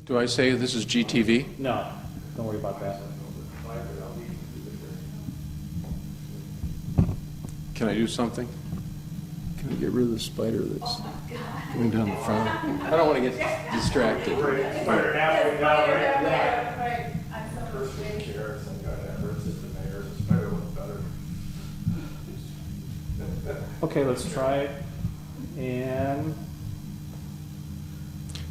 Do I say this is GTV? No, don't worry about that. Can I do something? Can I get rid of the spider that's going down the front? I don't want to get distracted. Spider halfway down right there. First thing chairs and got that first assistant mayor, the spider looked better. Okay, let's try it. And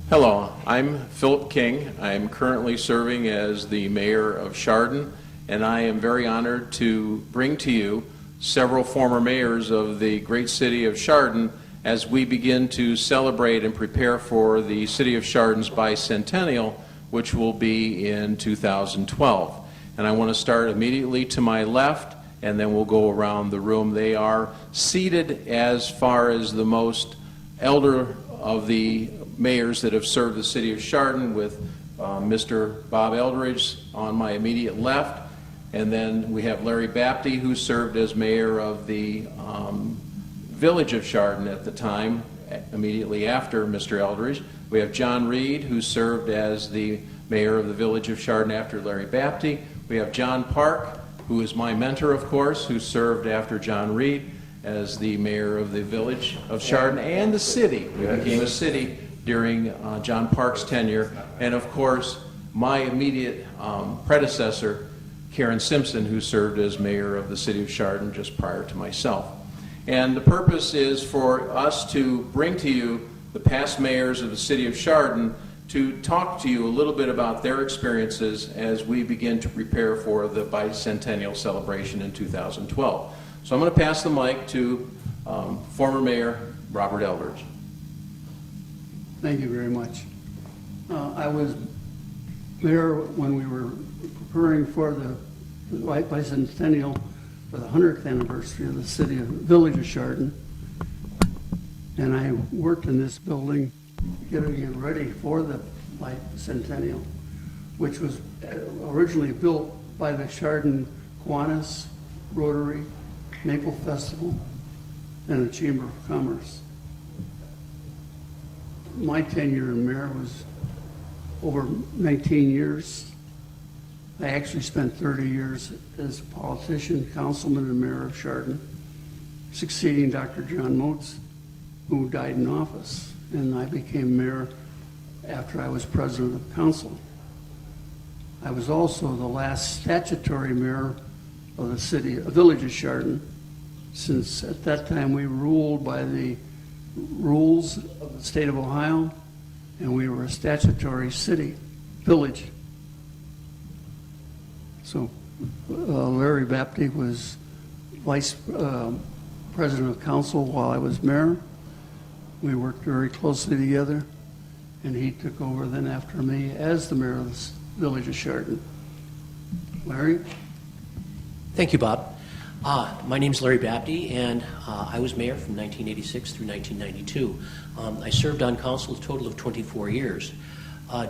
Hello, I'm Philip King. I'm currently serving as the mayor of Chardon, and I am very honored to bring to you several former mayors of the great city of Chardon as we begin to celebrate and prepare for the city of Chardon's bicentennial, which will be in 2012. And I want to start immediately to my left, and then we'll go around the room. They are seated as far as the most elder of the mayors that have served the city of Chardon, with Mr. Bob Eldridge on my immediate left. And then we have Larry Bapty, who served as mayor of the village of Chardon at the time, immediately after Mr. Eldridge. We have John Reed, who served as the mayor of the village of Chardon after Larry Bapty. We have John Park, who is my mentor, of course, who served after John Reed as the mayor of the village of Chardon and the city. We became a city during John Park's tenure. And of course, my immediate predecessor, Karen Simpson, who served as mayor of the city of Chardon just prior to myself. And the purpose is for us to bring to you the past mayors of the city of Chardon to talk to you a little bit about their experiences as we begin to prepare for the bicentennial celebration in 2012. So I'm going to pass the mic to former Mayor Robert Eldridge. Thank you very much. I was mayor when we were preparing for the bicentennial for the 100th anniversary of the village of Chardon. And I worked in this building getting it ready for the bicentennial, which was originally built by the Chardon Kiwanis, Rotary, Maple Festival, and the Chamber of Commerce. My tenure in mayor was over 19 years. I actually spent 30 years as a politician, councilman, and mayor of Chardon, succeeding Dr. John Motes, who died in office. And I became mayor after I was president of council. I was also the last statutory mayor of the village of Chardon, since at that time we ruled by the rules of the state of Ohio, and we were a statutory village. So Larry Bapty was vice president of council while I was mayor. We worked very closely together, and he took over then after me as the mayor of the village of Chardon. Larry? Thank you, Bob. My name is Larry Bapty, and I was mayor from 1986 through 1992. I served on council a total of 24 years.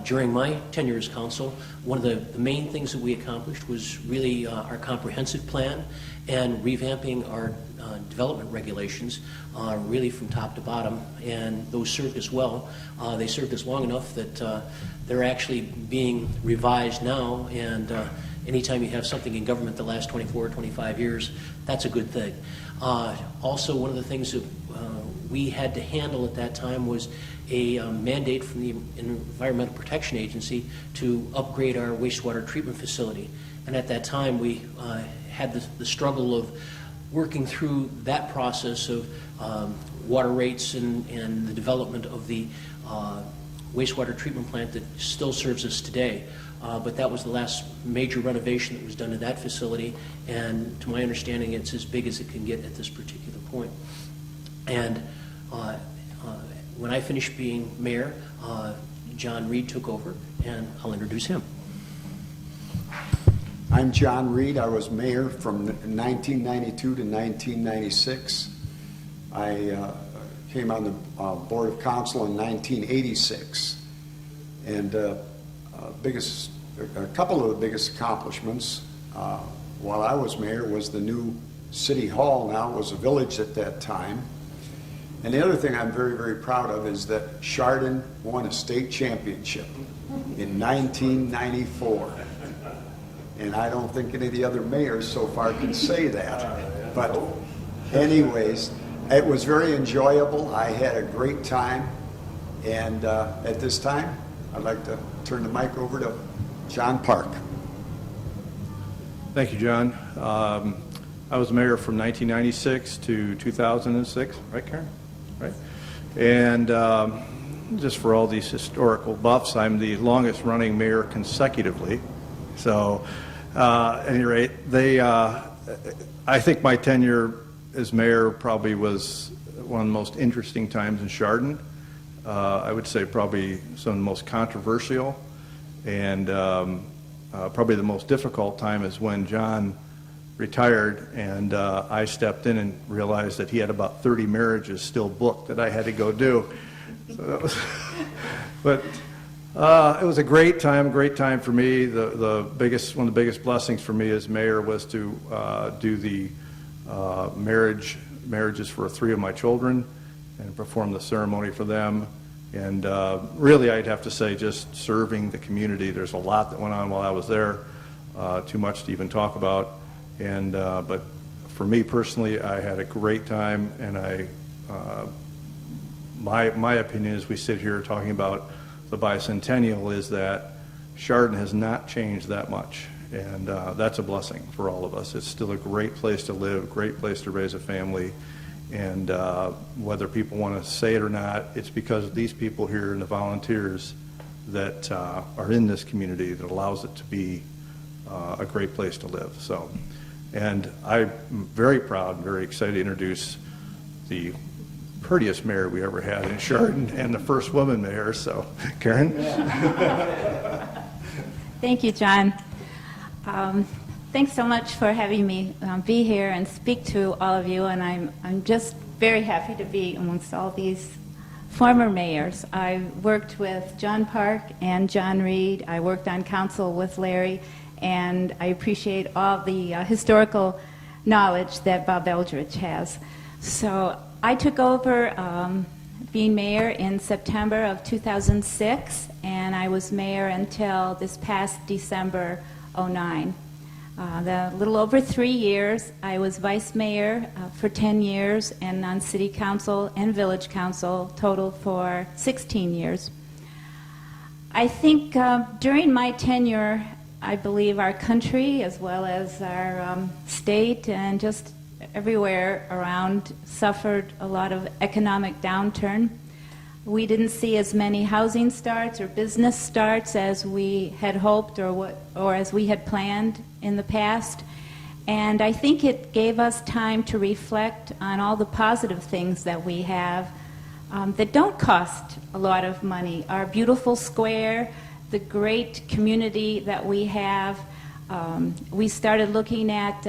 During my tenure as council, one of the main things that we accomplished was really our comprehensive plan and revamping our development regulations really from top to bottom, and those served us well. They served us long enough that they're actually being revised now, and anytime you have something in government that lasts 24 or 25 years, that's a good thing. Also, one of the things that we had to handle at that time was a mandate from the Environmental Protection Agency to upgrade our wastewater treatment facility. And at that time, we had the struggle of working through that process of water rates and the development of the wastewater treatment plant that still serves us today. But that was the last major renovation that was done to that facility, and to my understanding, it's as big as it can get at this particular point. And when I finished being mayor, John Reed took over, and I'll introduce him. I'm John Reed. I was mayor from 1992 to 1996. I came on the Board of Council in 1986. And a couple of the biggest accomplishments while I was mayor was the new City Hall. Now it was a village at that time. And the other thing I'm very, very proud of is that Chardon won a state championship in 1994. And I don't think any of the other mayors so far can say that. But anyways, it was very enjoyable. I had a great time. And at this time, I'd like to turn the mic over to John Park. Thank you, John. I was mayor from 1996 to 2006, right, Karen? Right. And just for all these historical buffs, I'm the longest-running mayor consecutively. So, at any rate, I think my tenure as mayor probably was one of the most interesting times in Chardon. I would say probably some of the most controversial, and probably the most difficult time is when John retired and I stepped in and realized that he had about 30 marriages still booked that I had to go do. So that was, but it was a great time for me. One of the biggest blessings for me as mayor was to do the marriages for 3 of my children and perform the ceremony for them. And really, I'd have to say just serving the community. There's a lot that went on while I was there, too much to even talk about. And but for me personally, I had a great time, and my opinion as we sit here talking about the bicentennial is that Chardon has not changed that much, and that's a blessing for all of us. It's still a great place to live, great place to raise a family, and whether people want to say it or not, it's because of these people here and the volunteers that are in this community that allows it to be a great place to live. So, and I'm very proud and very excited to introduce the prettiest mayor we ever had in Chardon and the first woman mayor. So, Karen? Thank you, John. Thanks so much for having me be here and speak to all of you, and I'm just very happy to be amongst all these former mayors. I worked with John Park and John Reed. I worked on council with Larry, and I appreciate all the historical knowledge that Bob Eldridge has. So I took over being mayor in September of 2006, and I was mayor until this past December '09. A little over 3 years. I was vice mayor for 10 years, and on city council and village council, total for 16 years. I think during my tenure, I believe our country, as well as our state and just everywhere around, suffered a lot of economic downturn. We didn't see as many housing starts or business starts as we had hoped or as we had planned in the past. And I think it gave us time to reflect on all the positive things that we have that don't cost a lot of money. Our beautiful square, the great community that we have. We started looking at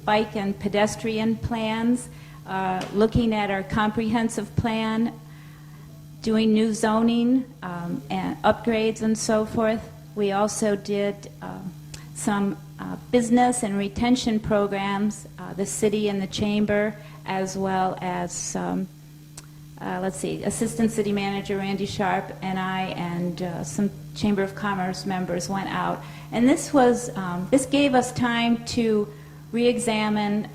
bike and pedestrian plans, looking at our comprehensive plan, doing new zoning and upgrades and so forth. We also did some business and retention programs, the city and the chamber, as well as, Assistant City Manager Randy Sharp and I and some Chamber of Commerce members went out. And this gave us time to re-examine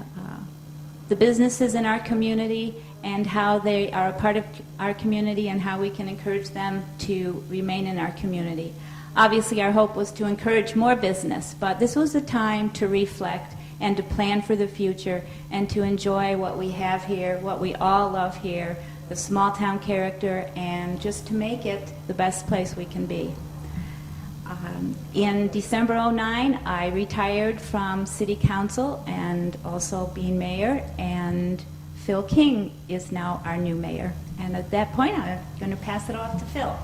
the businesses in our community and how they are a part of our community and how we can encourage them to remain in our community. Obviously, our hope was to encourage more business, but this was a time to reflect and to plan for the future and to enjoy what we have here, what we all love here, the small town character, and just to make it the best place we can be. In December '09, I retired from City Council and also being mayor, and Phil King is now our new mayor. And at that point, I'm going to pass it off to Phil.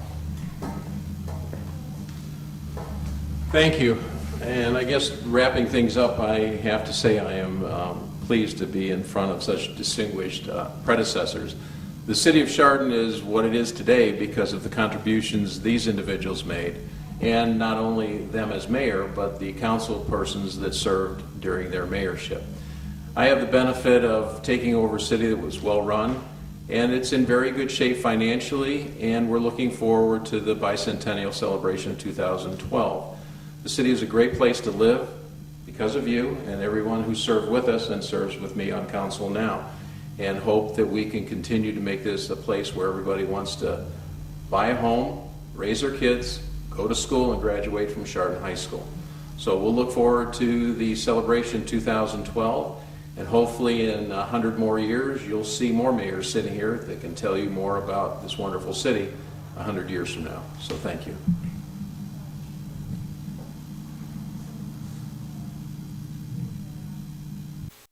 Thank you. And I guess wrapping things up, I have to say I am pleased to be in front of such distinguished predecessors. The city of Chardon is what it is today because of the contributions these individuals made, and not only them as mayor, but the council persons that served during their mayorship. I have the benefit of taking over a city that was well run and it's in very good shape financially, and we're looking forward to the bicentennial celebration in 2012. The city is a great place to live because of you and everyone who served with us and serves with me on council now, and hope that we can continue to make this a place where everybody wants to buy a home, raise their kids, go to school, and graduate from Chardon High School. So we'll look forward to the celebration 2012, and hopefully in 100 more years you'll see more mayors sitting here that can tell you more about this wonderful city 100 years from now. So thank you.